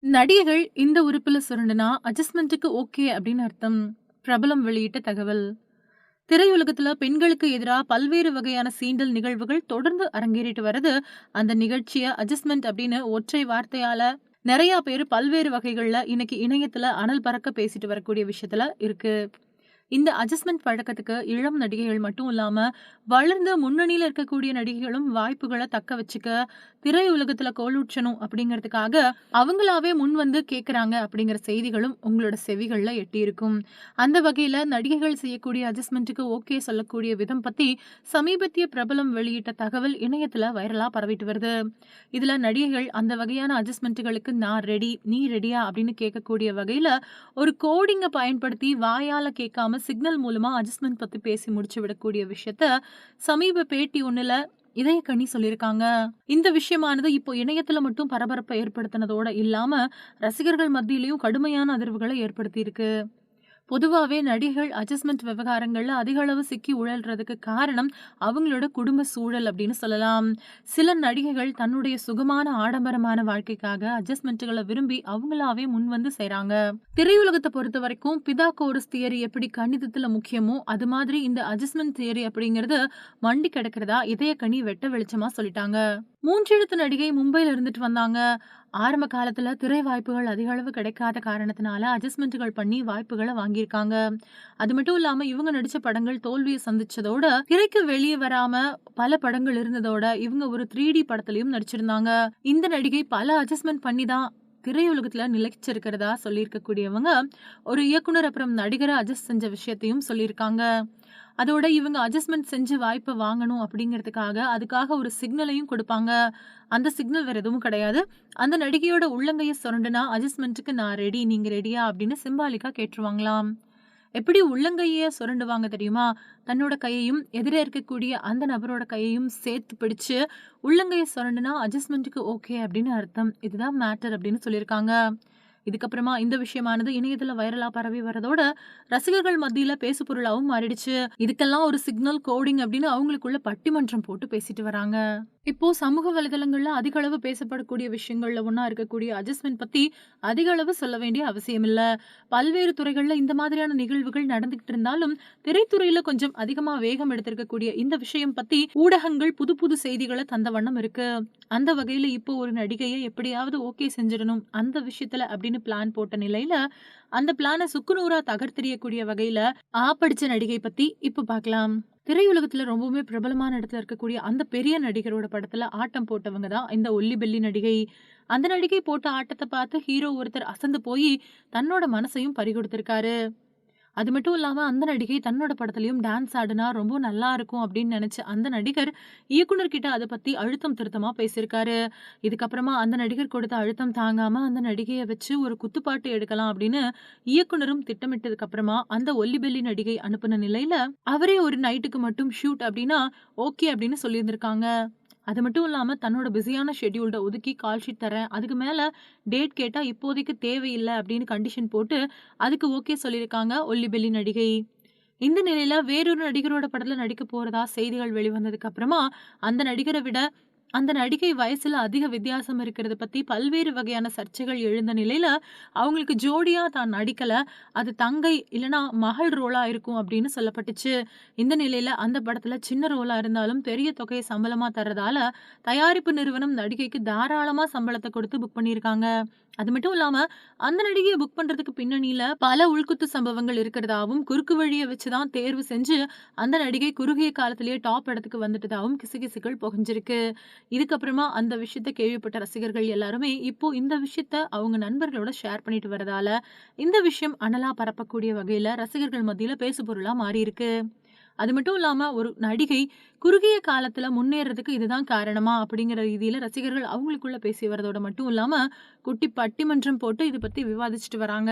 நடிகைகள் இந்த உறுப்புல சுரண்டுனா அட்ஜஸ்ட்மெண்ட்டுக்கு ஓகே அப்படின்னு அர்த்தம். பிரபலம் வெளியிட்ட தகவல். திரையுலகத்துல பெண்களுக்கு எதிரா பல்வேறு வகையான சீண்டல் நிகழ்வுகள் தொடர்ந்து அரங்கேறிட்டு வருது. அந்த நிகழ்ச்சிய அட்ஜஸ்ட்மெண்ட் அப்படின்னு ஒற்றை வார்த்தையால நிறைய பேர் பல்வேறு வகைகள்ல இன்னைக்கு இணையத்துல அனல் பறக்க பேசிட்டு வரக்கூடிய விஷயத்துல இருக்கு. இந்த அட்ஜஸ்ட்மெண்ட் பழக்கத்துக்கு இளம் நடிகைகள் மட்டும் இல்லாம, வளர்ந்த முன்னணியில இருக்கக்கூடிய நடிகைகளும் வாய்ப்புகள தக்க வச்சுக்க, திரையுலகத்துல கோலூற்றணும் அப்படிங்கிறதுக்காக, அவங்களாவே முன் வந்து கேட்கறாங்க அப்படிங்கிற செய்திகளும் உங்களோட செவிகள்ல எட்டியிருக்கும். அந்த வகையில நடிகைகள் செய்யக்கூடிய அட்ஜஸ்ட்மெண்ட்டுக்கு ஓகே சொல்லக்கூடிய விதம் பத்தி சமீபத்திய பிரபலம் வெளியிட்ட தகவல் இணையத்துல வைரலா பரவிட்டு வருது. இதுல நடிகைகள் அந்த வகையான அட்ஜஸ்ட்மெண்ட்டுகளுக்கு நான் ரெடி, நீ ரெடியா அப்படின்னு கேட்கக்கூடிய வகையில ஒரு கோடிங்க பயன்படுத்தி வாயால கேட்காம சிக்னல் மூலமா அட்ஜஸ்ட்மெண்ட் பத்தி பேசி முடிச்சு விடக்கூடிய விஷயத்த சமீப பேட்டி ஒண்ணுல இதயக்கனி சொல்லியிருக்காங்க. இந்த விஷயமானது இப்போ இணையத்துல மட்டும் பரபரப்பை ஏற்படுத்தினதோட இல்லாம ரசிகர்கள் மத்தியிலயும் கடுமையான அதிர்வுகளை ஏற்படுத்தி இருக்கு. பொதுவாவே நடிகைகள் அட்ஜஸ்ட்மெண்ட் விவகாரங்கள்ல அதிக அளவு சிக்கி உழல்றதுக்கு காரணம் அவங்களோட குடும்ப சூழல் அப்படின்னு சொல்லலாம். சில நடிகைகள் தன்னுடைய சுகமான ஆடம்பரமான வாழ்க்கைக்காக அட்ஜஸ்ட்மெண்ட்டுகளை விரும்பி அவங்களாவே முன் வந்து செய்றாங்க. திரையுலகத்தை பொறுத்த வரைக்கும் பிதாகோரஸ் தியரி எப்படி கணிதத்துல முக்கியமோ அது மாதிரி இந்த அட்ஜஸ்ட்மெண்ட் தியரி அப்படிங்கிறது மண்டி கிடக்கிறதா இதயக்கனி வெட்ட வெளிச்சமா சொல்லிட்டாங்க. மூன்றெழுத்து நடிகை மும்பைல இருந்துட்டு வந்தாங்க. ஆரம்ப காலத்துல திரை வாய்ப்புகள் அதிக அளவு கிடைக்காத காரணத்தினால அட்ஜஸ்ட்மெண்ட்டுகள் பண்ணி வாய்ப்புகளை வாங்கியிருக்காங்க. அது மட்டும் இல்லாம இவங்க நடிச்ச படங்கள் தோல்வியை சந்திச்சதோட திரைக்கு வெளியே வராம பல படங்கள் இருந்ததோட இவங்க ஒரு 3D படத்துலயும் நடிச்சிருந்தாங்க. இந்த நடிகை பல அட்ஜஸ்ட்மெண்ட் பண்ணி தான் திரையுலகத்துல நிலைச்சிருக்கிறதா சொல்லியிருக்கக்கூடியவங்க ஒரு இயக்குனர் அப்புறம் நடிகரை அட்ஜஸ்ட் செஞ்ச விஷயத்தையும் சொல்லியிருக்காங்க. அதோட இவங்க அட்ஜஸ்ட்மெண்ட் செஞ்சு வாய்ப்பை வாங்கணும் அப்படிங்கிறதுக்காக அதுக்காக ஒரு சிக்னலையும் கொடுப்பாங்க. அந்த சிக்னல் வேற எதுவும் கிடையாது. அந்த நடிகையோட உள்ளங்கைய சொரண்டுனா அட்ஜஸ்ட்மெண்ட்டுக்கு நான் ரெடி, நீங்க ரெடியா அப்படின்னு சிம்பாலிக்கா கேட்டுருவாங்களாம். எப்படி உள்ளங்கைய சுரண்டுவாங்க தெரியுமா? தன்னோட கையையும் எதிரே இருக்கக்கூடிய அந்த நபரோட கையையும் சேர்த்து பிடிச்சு உள்ளங்கைய சுரண்டுனா அட்ஜஸ்ட்மெண்ட்டுக்கு ஓகே அப்படின்னு அர்த்தம். இதுதான் மேட்டர் அப்படின்னு சொல்லியிருக்காங்க. இதுக்கப்புறமா இந்த விஷயமானது இணையத்துல வைரலா பரவி வரதோட ரசிகர்கள் மத்தியில பேசு பொருளாவும் மாறிடுச்சு. இதுக்கெல்லாம் ஒரு சிக்னல் கோடிங் அப்படின்னு அவங்களுக்குள்ள பட்டிமன்றம் போட்டு பேசிட்டு வராங்க. இப்போ சமூக வலைதளங்கள்ல அதிக அளவு பேசப்படக்கூடிய விஷயங்கள்ல ஒண்ணா இருக்கக்கூடிய அட்ஜஸ்ட்மெண்ட் பத்தி அதிக அளவு சொல்ல வேண்டிய அவசியம் இல்ல. பல்வேறு துறைகள்ல இந்த மாதிரியான நிகழ்வுகள் நடந்துகிட்டு இருந்தாலும் திரைத்துறையில கொஞ்சம் அதிகமா வேகம் எடுத்திருக்கக்கூடிய இந்த விஷயம் பத்தி ஊடகங்கள் புது புது செய்திகளை தந்த வண்ணம் இருக்கு. அந்த வகையில இப்போ ஒரு நடிகையை எப்படியாவது ஓகே செஞ்சிடணும் அந்த விஷயத்துல அப்படின்னு பிளான் போட்ட நிலையில அந்த பிளான சுக்குநூறா தகர்த்தெறியக்கூடிய வகையில படிச்ச நடிகை பத்தி இப்ப பார்க்கலாம். திரையுலகத்துல ரொம்பவுமே பிரபலமான இடத்துல இருக்கக்கூடிய அந்த பெரிய நடிகரோட படத்துல ஆட்டம் போட்டவங்க தான் இந்த ஒல்லி பெல்லி நடிகை. அந்த நடிகை போட்ட ஆட்டத்தை பார்த்து ஹீரோ ஒருத்தர் அசந்து போய் தன்னோட மனசையும் பறிகொடுத்திருக்காரு. அது மட்டும் இல்லாம அந்த நடிகை தன்னோட படத்துலயும் டான்ஸ் ஆடுனா ரொம்ப நல்லா இருக்கும் அப்படின்னு நினைச்ச அந்த நடிகர் இயக்குனர்கிட்ட அத பத்தி அழுத்தம் திருத்தமா பேசியிருக்காரு. இதுக்கப்புறமா அந்த நடிகர் கொடுத்த அழுத்தம் தாங்காம அந்த நடிகைய வச்சு ஒரு குத்துப்பாட்டு எடுக்கலாம் அப்படின்னு இயக்குனரும் திட்டமிட்டதுக்கு அப்புறமா அந்த ஒல்லிபெல்லி நடிகை அனுப்புன நிலையில அவரே ஒரு நைட்டுக்கு மட்டும் ஷூட் அப்படின்னா ஓகே அப்படின்னு சொல்லியிருந்திருக்காங்க. அது மட்டும் இல்லாம தன்னோட பிஸியான ஷெட்யூல்ட ஒதுக்கி கால் ஷீட் தரேன். அதுக்கு மேல டேட் கேட்டா இப்போதைக்கு தேவையில்ல அப்படின்னு கண்டிஷன் போட்டு அதுக்கு ஓகே சொல்லியிருக்காங்க ஒல்லி பெல்லி நடிகை. இந்த நிலையில வேறொரு நடிகரோட படத்துல நடிக்க போறதா செய்திகள் வெளிவந்ததுக்கு அப்புறமா அந்த நடிகரை விட அந்த நடிகை வயசுல அதிக வித்தியாசம் இருக்கிறத பத்தி பல்வேறு வகையான சர்ச்சைகள் எழுந்த நிலையில அவங்களுக்கு ஜோடியா தான் நடிக்கல. அது தங்கை இல்லனா மகள் ரோலா இருக்கும் அப்படின்னு சொல்லப்பட்டுச்சு. இந்த நிலையில அந்த படத்துல சின்ன ரோலா இருந்தாலும் பெரிய தொகையை சம்பளமா தர்றதால தயாரிப்பு நிறுவனம் நடிகைக்கு தாராளமா சம்பளத்தை கொடுத்து புக் பண்ணியிருக்காங்க. அது மட்டும் இல்லாம அந்த நடிகையை புக் பண்றதுக்கு பின்னணியில பல உள்குத்து சம்பவங்கள் இருக்கிறதாவும் குறுக்கு வழியை வச்சுதான் தேர்வு செஞ்சு அந்த நடிகை குறுகிய காலத்திலேயே டாப் இடத்துக்கு வந்துட்டதாவும் கிசுகிசுகள் புகஞ்சிருக்கு. இதுக்கப்புறமா அந்த விஷயத்த கேள்விப்பட்ட ரசிகர்கள் எல்லாருமே இப்போ இந்த விஷயத்த அவங்க நண்பர்களோட ஷேர் பண்ணிட்டு வரதால இந்த விஷயம் அனலா பரப்பக்கூடிய வகையில ரசிகர்கள் மத்தியில பேசுபொருளா மாறி இருக்கு. அது மட்டும் இல்லாம ஒரு நடிகை குறுகிய காலத்துல முன்னேறதுக்கு இதுதான் காரணமா அப்படிங்கிற ரீதியில ரசிகர்கள் அவங்களுக்குள்ள பேசி வரதோட மட்டும் இல்லாம குட்டி பட்டிமன்றம் போட்டு இத பத்தி விவாதிச்சுட்டு வராங்க.